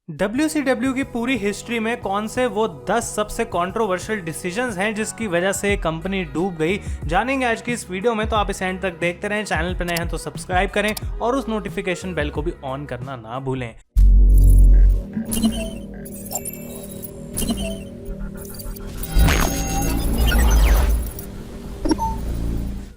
WCW की पूरी history में कौन से वो 10 सबसे कंट्रोवर्शियल डिसीजंस हैं जिसकी वजह से कंपनी डूब गई, जानेंगे आज की इस वीडियो में। तो आप इस एंड तक देखते रहें। चैनल पर नए हैं तो सब्सक्राइब करें और उस नोटिफिकेशन बेल को भी ऑन करना ना भूलें।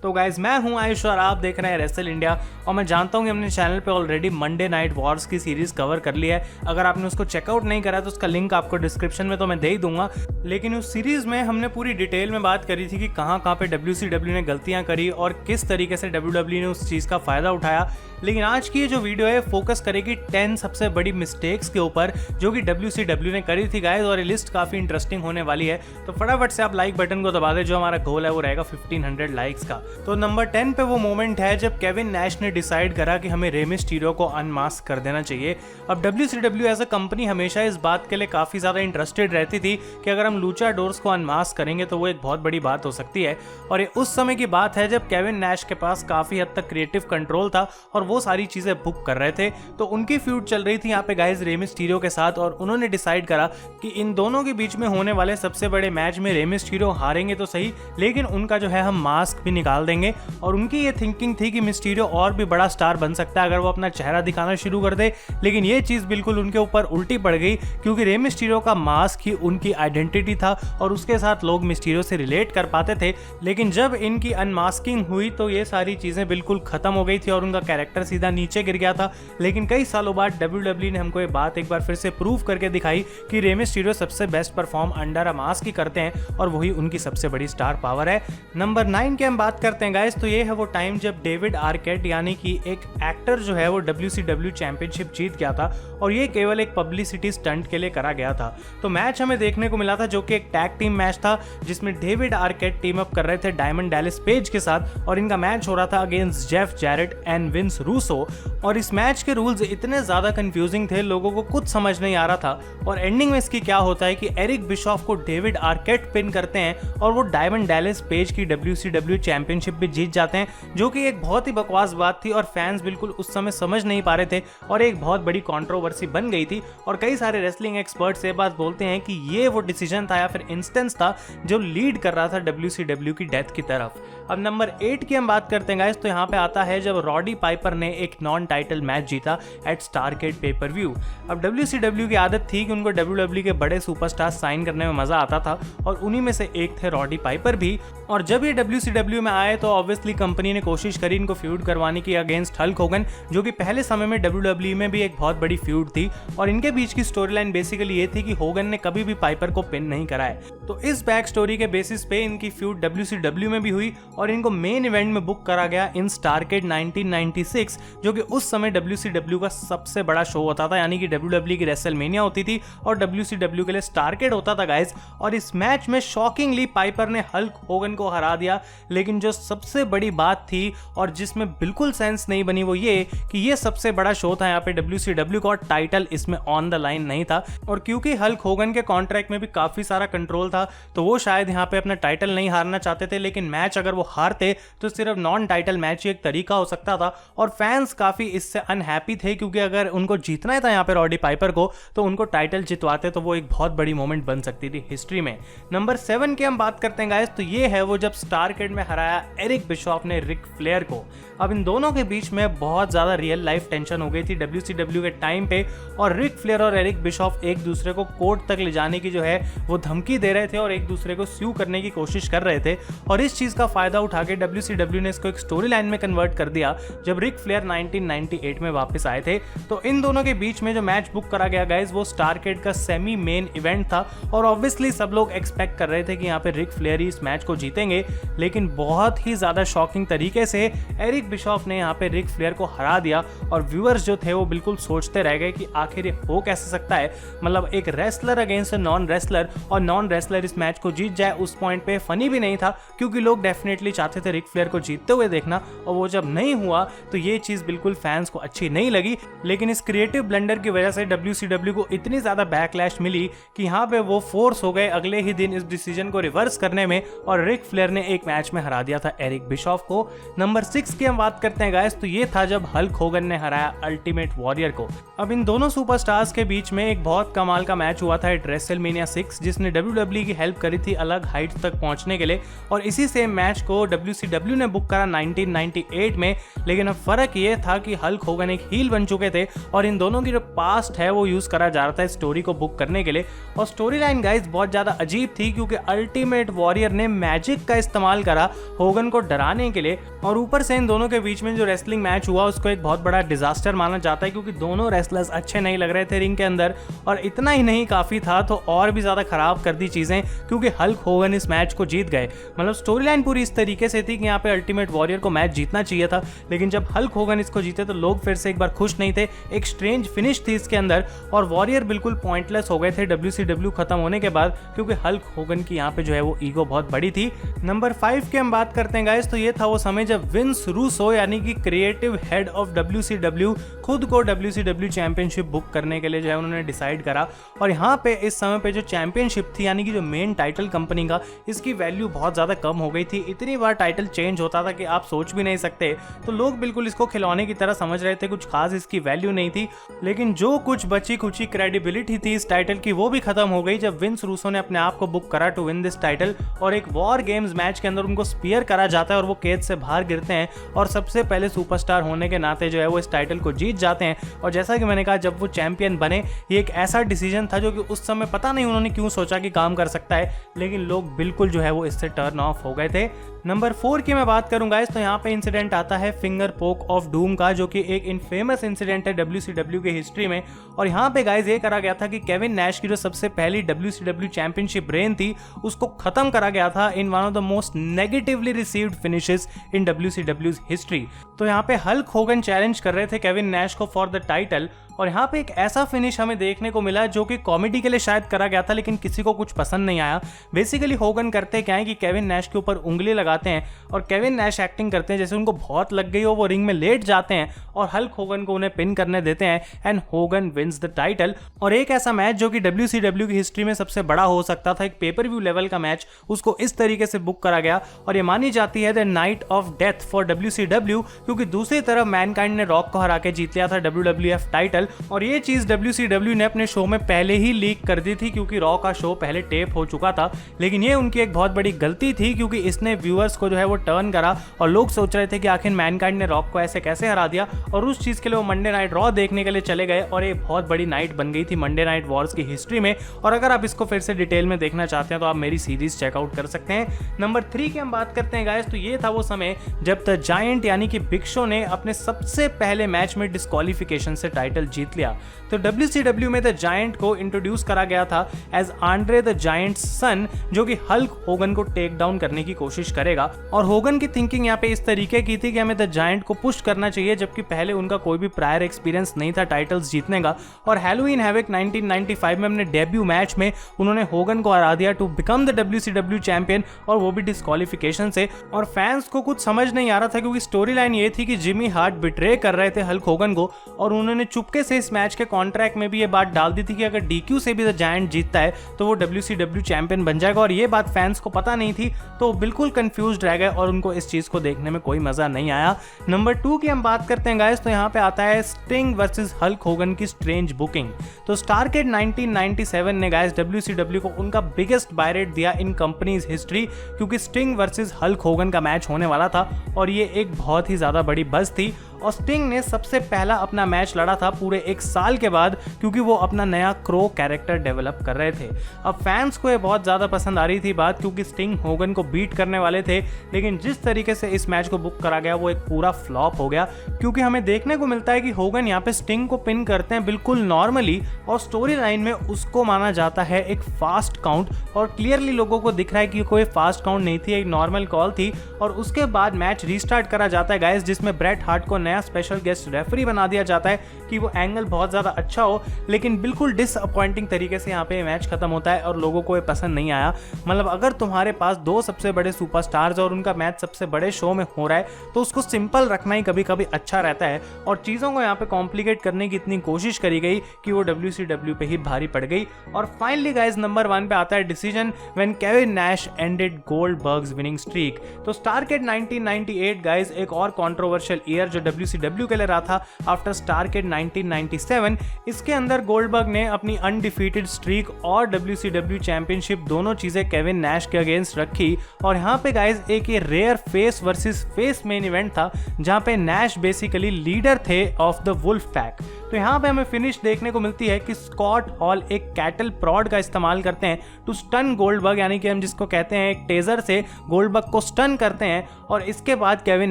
तो गाइज, मैं हूं आयुष और आप देख रहे हैं रेसल इंडिया। और मैं जानता हूं कि हमने चैनल पे ऑलरेडी मंडे नाइट वॉर्स की सीरीज कवर कर ली है। अगर आपने उसको चेकआउट नहीं करा तो उसका लिंक आपको डिस्क्रिप्शन में तो मैं दे ही दूंगा। लेकिन उस सीरीज में हमने पूरी डिटेल में बात करी थी कि कहां पे WCW ने गलतियां करी और किस तरीके से WWE ने उस चीज़ का फ़ायदा उठाया। लेकिन आज की ये जो वीडियो है फोकस करेगी 10 सबसे बड़ी मिस्टेक्स के ऊपर जो कि WCW ने करी थी गाइज, और ये लिस्ट काफ़ी इंटरेस्टिंग होने वाली है। तो फटाफट से आप लाइक बटन को दबा दें, जो हमारा गोल है वो रहेगा 1500 लाइक्स का। तो नंबर 10 पे वो मोमेंट है जब केविन नैश ने डिसाइड करा कि हमें रे मिस्टीरियो को अनमास्क कर देना चाहिए। अब WCW एज अ कंपनी हमेशा इस बात के लिए काफ़ी ज़्यादा इंटरेस्टेड रहती थी कि अगर हम लूचाडोर्स को अनमास्क करेंगे तो वो एक बहुत बड़ी बात हो सकती है। और ये उस समय की बात है जब केविन नैश के पास काफ़ी हद तक क्रिएटिव कंट्रोल था और वो सारी चीज़ें बुक कर रहे थे। तो उनकी फ्यूड चल रही थी यहाँ पे गाइज रे मिस्टीरियो के साथ, और उन्होंने डिसाइड करा कि इन दोनों के बीच में होने वाले सबसे बड़े मैच में रे मिस्टीरियो हारेंगे तो सही, लेकिन उनका जो है हम मास्क भी निकाल देंगे। और उनकी ये थिंकिंग थी कि मिस्टीरियो और भी बड़ा स्टार बन सकता है अगर वो अपना चेहरा दिखाना शुरू कर दे। लेकिन ये चीज़ बिल्कुल उनके ऊपर उल्टी पड़ गई, क्योंकि रे मिस्टीरियो का मास्क ही उनकी आइडेंटिटी था और उसके साथ लोग मिस्टीरियो से रिलेट कर पाते थे। लेकिन जब इनकी अनमास्किंग हुई तो ये सारी चीज़ें बिल्कुल ख़त्म हो गई थी और उनका कैरेक्टर सीधा नीचे गिर गया था। लेकिन कई सालों बाद WWE ने हमको ये बात एक बार फिर से प्रूव करके दिखाई कि रे मिस्टीरियो सबसे best perform under a mask ही करते हैं और वही उनकी सबसे बड़ी स्टार पावर है। नंबर 9 की हम बात करते हैं गाइस, तो ये है वो टाइम जब डेविड आर्केट यानी कि एक एक्टर जो है वो WCW चैंपियनशिप जीत गया था, और ये केवल एक पब्लिसिटी स्टंट के लिए करा गया था। तो मैच हमें देखने को मिला था जो कि एक टैग टीम मैच था, जिसमें डेविड आर्केट टीम अप कर रहे थे डायमंड डैलिस पेज के साथ, और इनका मैच हो रहा था against Jeff Jarrett and Vince Russo. और इस मैच के रूल्स इतने ज़्यादा कंफ्यूजिंग थे, लोगों को कुछ समझ नहीं आ रहा था। और एंडिंग में इसकी क्या होता है कि एरिक बिशॉफ को डेविड आर्केट पिन करते हैं और वो डायमंड डैलिस पेज की WCW चैंपियनशिप भी जीत जाते हैं, जो कि एक बहुत ही बकवास बात थी और फैंस बिल्कुल उस समय समझ नहीं पा रहे थे और एक बहुत बड़ी कंट्रोवर्सी बन गई थी। और कई सारे रेसलिंग एक्सपर्ट्स ये बात बोलते हैं कि ये वो डिसीजन था या फिर इंस्टेंस था जो लीड कर रहा था WCW की डेथ की तरफ। अब नंबर 8 की हम बात करते हैं गाइस, तो यहाँ पे आता है जब रॉडी पाइपर ने एक नॉन टाइटल मैच जीता एट स्टारकेड पेपर व्यू। अब WCW की आदत थी कि उनको WWE के बड़े सुपरस्टार साइन करने में मजा आता था, और उन्हीं में से एक थे रॉडी पाइपर भी। और जब ये WCW में आए तो ऑब्वियसली कंपनी ने कोशिश करी इनको फ्यूड करवाने की अगेंस्ट हल्क होगन, जो कि पहले समय में WWE में भी एक बहुत बड़ी फ्यूड थी। और इनके बीच की स्टोरी लाइन बेसिकली ये थी कि होगन ने कभी भी पाइपर को पिन नहीं कराया। तो इस बैक स्टोरी के बेसिस पे इनकी फ्यूड WCW में भी हुई और इनको मेन इवेंट में बुक करा गया इन स्टारकेड 1996, जो कि उस समय WCW का सबसे बड़ा शो होता था, यानी कि WWE की रेसलमेनिया होती थी और WCW के लिए स्टारकेड होता था गाइज। और इस मैच में शॉकिंगली पाइपर ने हल्क होगन को हरा दिया। लेकिन जो सबसे बड़ी बात थी और जिसमें बिल्कुल सेंस नहीं बनी वो ये कि ये सबसे बड़ा शो था यहाँ पे WCW का, और टाइटल इसमें ऑन द लाइन नहीं था। और क्योंकि हल्क होगन के कॉन्ट्रैक्ट में भी काफी सारा कंट्रोल था, तो वो शायद यहाँ पे अपना टाइटल नहीं हारना चाहते थे। लेकिन मैच अगर वो हारते तो सिर्फ नॉन टाइटल मैच ही एक तरीका हो सकता था, और फैंस काफी इससे अनहैप्पी थे, क्योंकि अगर उनको जीतना था यहाँ पे रॉडी पाइपर को तो उनको टाइटल जितवाते तो वो एक बहुत बड़ी मोमेंट बन सकती थी हिस्ट्री में। नंबर 7 की हम बात करते हैं गाइस, तो ये है वो जब स्टारकेड में हराया एरिक बिशॉफ ने रिक फ्लेयर को। अब इन दोनों के बीच में बहुत ज़्यादा रियल लाइफ टेंशन हो गई थी WCW के टाइम पे, और रिक फ्लेयर और एरिक बिशॉफ एक दूसरे को कोर्ट तक ले जाने की जो है वो धमकी दे रहे थे और एक दूसरे को स्यू करने की कोशिश कर रहे थे। और इस चीज़ का फायदा उठा के WCW ने इसको एक स्टोरी लाइन में कन्वर्ट कर दिया। जब रिक फ्लेयर 1998 में वापस आए थे तो इन दोनों के बीच में जो मैच बुक करा गया गाइज वो स्टारकेड का सेमी मेन इवेंट था, और ऑब्वियसली सब लोग एक्सपेक्ट कर रहे थे कि यहाँ पे रिक फ्लेयर ही इस मैच को जीतेंगे। लेकिन बहुत ही ज़्यादा शॉकिंग तरीके से एरिक बिशॉफ ने यहाँ पे रिक फ्लेयर को हरा दिया, और व्यूअर्स जो थे वो बिल्कुल सोचते रह गए कि आखिर ये हो कैसे सकता है। मतलब एक रेसलर अगेंस्ट नॉन रेसलर, और नॉन रेसलर इस मैच को जीत जाए। उस पॉइंट पे फनी भी नहीं था, क्योंकि लोग डेफिनेटली चाहते थे रिक फ्लेयर को जीतते हुए देखना, और वो जब नहीं हुआ तो ये चीज़ बिल्कुल फैंस को अच्छी नहीं लगी। लेकिन इस क्रिएटिव ब्लंडर की वजह से WCW को इतनी ज़्यादा बैकलैश मिली कि यहाँ पे वो फोर्स हो गए अगले ही दिन इस डिसीजन को रिवर्स करने में, और रिक फ्लेयर ने एक मैच में हरा दिया था एरिक बिशॉफ को। नंबर 6 की हम बात करते हैं हैं गाइस, तो ये था जब हल्क होगन ने हराया अल्टीमेट वॉरियर को। अब इन दोनों सुपरस्टार्स के बीच में एक बहुत कमाल का मैच हुआ था एट रेसलमेनिया 6, जिसने WWE की हेल्प करी थी अलग हाइट्स तक पहुंचने के लिए, और इसी सेम मैच को WCW ने बुक करा 1998 में। लेकिन अब फर्क ये था कि हल्क होगन एक हील बन चुके थे और इन दोनों की जो पास्ट है वो यूज करा जा रहा था स्टोरी को बुक करने के लिए। और स्टोरी लाइन गाइस बहुत ज्यादा अजीब थी, क्योंकि अल्टीमेट वॉरियर ने मैजिक का इस्तेमाल करा होगन को डराने के लिए, और ऊपर से इन दोनों के बीच में जो रेसलिंग मैच हुआ उसको एक बहुत बड़ा डिजास्टर माना जाता है, क्योंकि दोनों रेसलर्स अच्छे नहीं लग रहे थे रिंग के अंदर। और इतना ही नहीं काफी था, तो और भी ज्यादा खराब कर दी चीजें, क्योंकि हल्क होगन इस मैच को जीत गए। मतलब स्टोरी लाइन पूरी इस तरीके से थी कि यहाँ पे अल्टीमेट वॉरियर को मैच जीतना चाहिए था, लेकिन जब हल्क होगन इसको जीते तो लोग फिर से एक बार खुश नहीं थे। एक स्ट्रेंज फिनिश थी इसके अंदर, और वॉरियर बिल्कुल पॉइंटलेस हो गए थे WCW खत्म होने के बाद, क्योंकि हल्क होगन की यहाँ पे जो है वो ईगो बहुत बड़ी थी। नंबर 5 की हम बात करते हैं गाइस, तो ये था वो समय जब विंस रूसो यानी कि क्रिएटिव हेड ऑफ WCW खुद को WCW चैंपियनशिप बुक करने के लिए जो है उन्होंने डिसाइड करा। और यहाँ पे इस समय पे जो चैंपियनशिप थी यानी कि जो मेन टाइटल कंपनी का, इसकी वैल्यू बहुत ज़्यादा कम हो गई थी। इतनी बार टाइटल चेंज होता था कि आप सोच भी नहीं सकते, तो लोग बिल्कुल इसको खिलौने की तरह समझ रहे थे, कुछ खास इसकी वैल्यू नहीं थी। लेकिन जो कुछ बची खुची क्रेडिबिलिटी थी इस टाइटल की वो भी खत्म हो गई जब विंस रूसो ने अपने आप को बुक करा टू विन दिस टाइटल, और एक वॉर गेम्स मैच के अंदर उनको स्पीयर करा जाता है और वो केज से बाहर गिरते हैं, और सबसे पहले सुपरस्टार होने के नाते जो है वो इस टाइटल को जीत जाते हैं। और जैसा कि मैंने कहा, जब वो चैंपियन बने, ये एक ऐसा डिसीजन था जो कि उस समय पता नहीं उन्होंने क्यों सोचा कि काम कर सकता है, लेकिन लोग बिल्कुल जो है वो इससे टर्न ऑफ हो गए थे। नंबर 4 की मैं बात करूं गाइस, तो यहाँ पे इंसिडेंट आता है फिंगर पोक ऑफ डूम का, जो कि एक इनफेमस इंसिडेंट है WCW के हिस्ट्री में। और यहाँ पे गाइस ये करा गया था कि केविन नैश की जो सबसे पहली WCW चैंपियनशिप रेन थी उसको खत्म करा गया था in one of the most negatively received finishes in WCW's history. तो यहाँ पे हल्क होगन चैलेंज कर रहे थे केविन नैश को फॉर द टाइटल, और यहाँ पे एक ऐसा फिनिश हमें देखने को मिला जो कि कॉमेडी के लिए शायद करा गया था, लेकिन किसी को कुछ पसंद नहीं आया। बेसिकली होगन करते क्या है कि केविन नैश के ऊपर उंगली लगाते हैं और केविन नैश एक्टिंग करते हैं जैसे उनको बहुत लग गई हो, वो रिंग में लेट जाते हैं और हल्क होगन को उन्हें पिन करने देते हैं, and Hogan wins the title. और एक ऐसा मैच जो कि WCW की हिस्ट्री में सबसे बड़ा हो सकता था, एक पेपर व्यू लेवल का मैच, उसको इस तरीके से बुक करा गया, और ये मानी जाती है the night of death for WCW, क्योंकि दूसरी तरफ मैनकाइंड ने रॉक को हरा के जीत लिया था WWF टाइटल। और ये चीज WCW ने अपने शो में पहले ही लीक कर दी थी, क्योंकि रॉ का शो पहले टेप हो चुका था। लेकिन ये उनकी एक बहुत बड़ी गलती थी, क्योंकि इसने व्यूअर्स को जो है वो टर्न करा, और लोग सोच रहे थे कि आखिर मैनकाइंड ने रॉक को ऐसे कैसे हरा दिया, और उस चीज के लिए वो मंडे नाइट रॉ देखने के लिए चले गए, और ये बहुत बड़ी नाइट बन गई थी मंडे नाइट वॉर्स की हिस्ट्री में। और अगर आप इसको फिर से डिटेल में देखना चाहते हैं तो आप मेरी सीरीज चेकआउट कर सकते हैं। नंबर 3 की हम बात करते हैं गाइस, तो ये था वो समय जब द जायंट यानी कि बिग शो ने अपने सबसे पहले मैच में डिस्क्वालिफिकेशन से टाइटल जीत लिया। तो WCW में द जायंट को इंट्रोड्यूस करा गया था एज आंड्रे द जायंट सन, जो कि हल्क होगन को टेक डाउन करने की कोशिश करेगा। और होगन की थिंकिंग यहाँ पे इस तरीके की थी कि हमें द जायंट को पुश करना चाहिए, जबकि पहले उनका कोई भी प्रायर एक्सपीरियंस नहीं था टाइटल्स जीतने का। और हैलोवीन हैवक 1995 में अपने डेब्यू मैच में उन्होंने होगन को हरा दिया to become the WCW champion, और वो भी डिस्क्वालिफिकेशन से। और फैंस को कुछ समझ नहीं आ रहा था, क्योंकि स्टोरी लाइन ये थी कि जिमी हार्ट बिट्रे कर रहे थे हल्क होगन को, और उन्होंने चुपके से इस मैच के कॉन्ट्रैक्ट में भी ये बात डाल दी थी कि अगर DQ से भी द जायंट जीतता है तो वो WCW चैंपियन बन जाएगा। और ये बात फैंस को पता नहीं थी, तो बिल्कुल कंफ्यूज्ड रह गए और उनको इस चीज को देखने में कोई मजा नहीं आया। नंबर 2 की हम बात करते हैं गाइस, तो यहाँ पे आता है स्टिंग वर्सेस हल्क होगन की स्ट्रेंज बुकिंग। तो स्टारकेड 1997 ने गाइस WCW को उनका बिगेस्ट बाय रेट दिया इन कंपनीज हिस्ट्री, क्योंकि स्टिंग वर्सेस हल्क होगन का मैच होने वाला था, और ये एक बहुत ही ज्यादा बड़ी बज़ थी। और स्टिंग ने सबसे पहला अपना मैच लड़ा था पूरे 1 साल के बाद, क्योंकि वो अपना नया क्रो कैरेक्टर डेवलप कर रहे थे। अब फैंस को ये बहुत ज़्यादा पसंद आ रही थी बात, क्योंकि स्टिंग होगन को बीट करने वाले थे। लेकिन जिस तरीके से इस मैच को बुक करा गया वो एक पूरा फ्लॉप हो गया, क्योंकि हमें देखने को मिलता है कि होगन यहाँ पे स्टिंग को पिन करते हैं बिल्कुल नॉर्मली, और स्टोरी लाइन में उसको माना जाता है एक फास्ट काउंट, और क्लियरली लोगों को दिख रहा है कि कोई फास्ट काउंट नहीं थी, एक नॉर्मल कॉल थी। और उसके बाद मैच रीस्टार्ट करा जाता है गाइस, जिसमें ब्रेट हार्ट को नया स्पेशल गेस्ट रेफरी बना दिया जाता है कि वो एंगल बहुत ज़्यादा अच्छा हो, लेकिन बिल्कुल डिसअपॉइंटिंग तरीके से यहाँ पे मैच खत्म होता है और लोगों को ये पसंद नहीं आया। मतलब अगर तुम्हारे पास 2 सबसे बड़े सुपरस्टार्स और उनका मैच सबसे बड़े शो में हो रहा है, तो उसको सिंपल रखना ही कभी कभी अच्छा रहता है, और चीज़ों को यहाँ पे कॉम्प्लिकेट करने की इतनी कोशिश करी गई कि वो WCW पे ही भारी पड़ गई। और फाइनली गाइज नंबर 1 पे आता है decision when Kevin Nash ended Goldbergs winning streak. तो स्टारकेट 1998 गाइज एक और कंट्रोवर्शियल ईयर जो WCW के लिए रहा था आफ्टर स्टारकेट 1997। इसके अंदर गोल्डबर्ग ने अपनी अनडिफीटेड स्ट्रीक और WCW चैंपियनशिप दोनों चीजें केविन नैश के अगेंस्ट रखी। और यहाँ पे गाइज एक ये rare face versus face main event था जहाँ पे नैश बेसिकली लीडर थे ऑफ द वुल्फ पैक। तो यहाँ पे हमें फिनिश देखने को मिलती है कि स्कॉट हॉल एक कैटल प्रॉड का इस्तेमाल करते हैं टू स्टन गोल्डबर्ग, यानी कि हम जिसको कहते हैं एक टेजर से गोल्डबर्ग को स्टन करते हैं। और इसके बाद केविन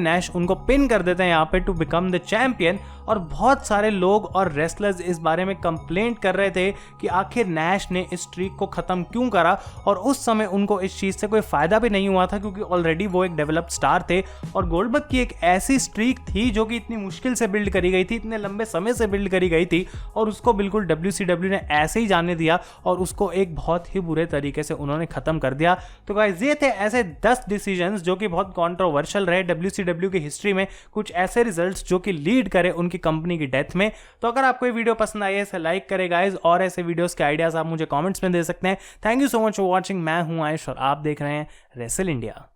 नैश उनको पिन कर देते हैं यहाँ पे टू बिकम द चैंपियन। और बहुत सारे लोग और रेसलर्स इस बारे में कंप्लेंट कर रहे थे कि आखिर नैश ने इस स्ट्रीक को खत्म क्यों करा। और उस समय उनको इस चीज से कोई फायदा भी नहीं हुआ था क्योंकि ऑलरेडी वो एक डेवलप्ड स्टार थे और गोल्डबर्ग की एक ऐसी स्ट्रीक थी जो कि इतनी मुश्किल से बिल्ड करी गई थी, इतने लंबे समय से बिल्ड करी गई थी और उसको बिल्कुल WCW ने ऐसे ही जाने दिया और उसको एक बहुत ही बुरे तरीके से उन्होंने खत्म कर दिया। तो गाइस ये थे ऐसे 10 डिसीजंस जो कि बहुत कंट्रोवर्शियल रहे WCW की हिस्ट्री में, कुछ ऐसे रिजल्ट्स जो कि लीड करे उनकी कंपनी की डेथ में। तो अगर आपको ये वीडियो पसंद आई है इसे लाइक करें गाइस, और ऐसे वीडियोस के आइडियाज आप मुझे कमेंट्स में दे सकते हैं। Thank you so much for watching. मैं हूं आयुष और आप देख रहे हैं रेसल इंडिया।